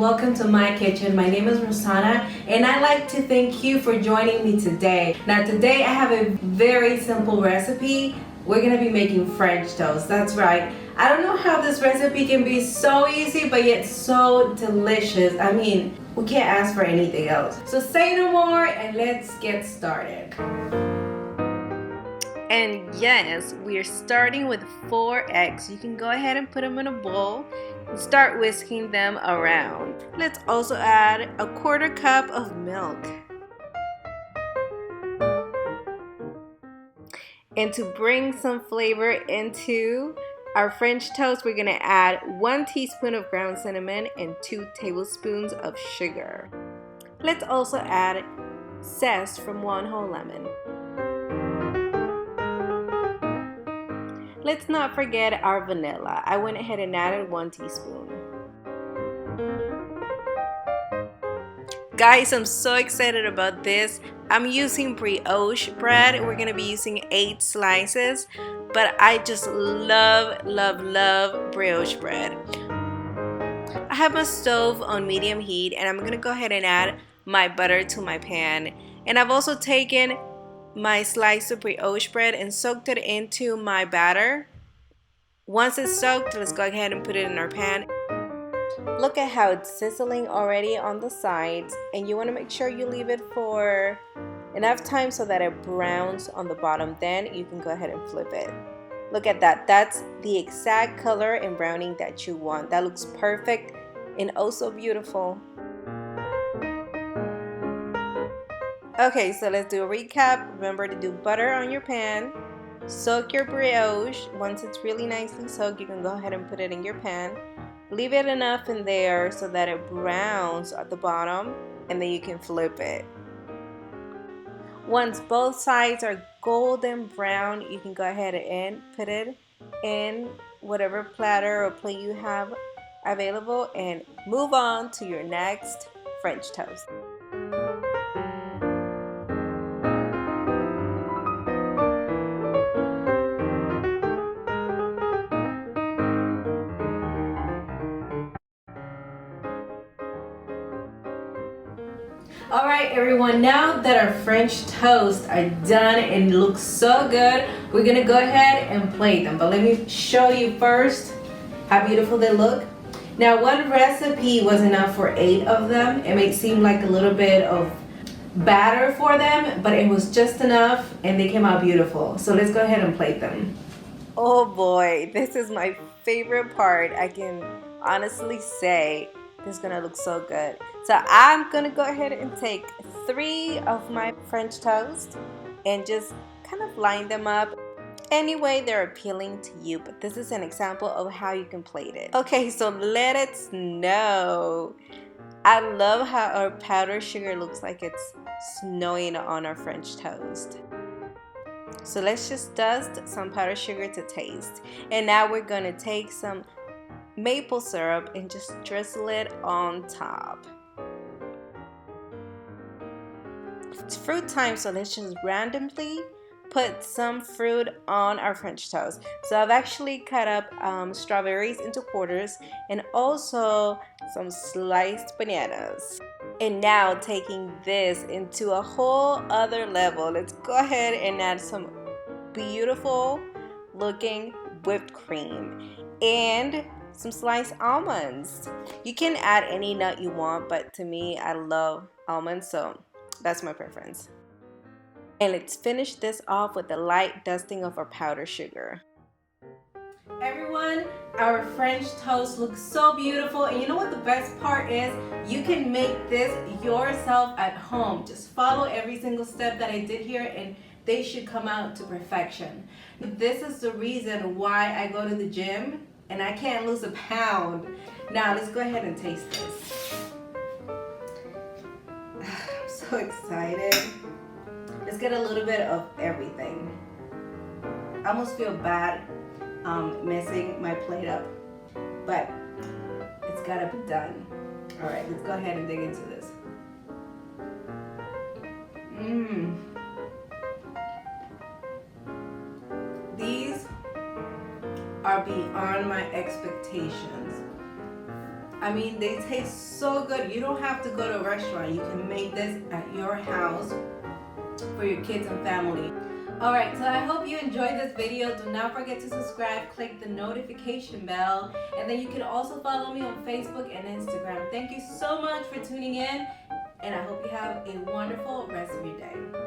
welcome to my kitchen. My name is Rosanna and I'd like to thank you for joining me today. Now today I have a very simple recipe. We're gonna be making French toast. That's right. I don't know how this recipe can be so easy but yet so delicious. I mean, we can't ask for anything else. So say no more and let's get started. And yes, we are starting with 4 eggs. You can go ahead and put them in a bowl and start whisking them around. Let's also add a 1/4 cup of milk. And to bring some flavor into our French toast, we're gonna add 1 teaspoon of ground cinnamon and 2 tablespoons of sugar. Let's also add zest from 1 whole lemon. Let's not forget our vanilla. I went ahead and added 1 teaspoon. Guys, I'm so excited about this. I'm using brioche bread. We're gonna be using 8 slices, but I just love brioche bread. I have my stove on medium heat and I'm gonna go ahead and add my butter to my pan. And I've also taken my slice of brioche bread and soaked it into my batter. Once it's soaked, let's go ahead and put it in our pan. Look at how it's sizzling already on the sides, and you want to make sure you leave it for enough time so that it browns on the bottom. Then you can go ahead and flip it. Look at that. That's the exact color and browning that you want. That looks perfect and oh so beautiful. Okay, so let's do a recap. Remember to do butter on your pan. Soak your brioche. Once it's really nicely soaked, you can go ahead and put it in your pan. Leave it enough in there so that it browns at the bottom, and then you can flip it. Once both sides are golden brown, you can go ahead and put it in whatever platter or plate you have available and move on to your next French toast. Alright everyone, now that our French toast are done and look so good, we're gonna go ahead and plate them. But let me show you first how beautiful they look. Now 1 recipe was enough for 8 of them. It may seem like a little bit of batter for them, but it was just enough and they came out beautiful. So let's go ahead and plate them. Oh boy, this is my favorite part. I can honestly say this is gonna look so good. So I'm gonna go ahead and take 3 of my French toast and just kind of line them up any way they're appealing to you, but this is an example of how you can plate it. Okay, so let it snow. I love how our powdered sugar looks like it's snowing on our French toast. So let's just dust some powdered sugar to taste. And now we're gonna take some maple syrup and just drizzle it on top. It's fruit time, so let's just randomly put some fruit on our French toast. So I've actually cut up strawberries into quarters and also some sliced bananas. And now taking this into a whole other level, let's go ahead and add some beautiful looking whipped cream and some sliced almonds. You can add any nut you want, but to me, I love almonds, so that's my preference. And let's finish this off with a light dusting of our powdered sugar. Everyone, our French toast looks so beautiful, and you know what the best part is? You can make this yourself at home. Just follow every single step that I did here and they should come out to perfection. This is the reason why I go to the gym and I can't lose a pound. Now let's go ahead and taste this. I'm so excited. Let's get a little bit of everything. I almost feel bad messing my plate up, but it's gotta be done. All right, let's go ahead and dig into this. These are beyond my expectations. I mean, they taste so good. You don't have to go to a restaurant. You can make this at your house for your kids and family. Alright, so I hope you enjoyed this video. Do not forget to subscribe, click the notification bell, and then you can also follow me on Facebook and Instagram. Thank you so much for tuning in, and I hope you have a wonderful rest of your day.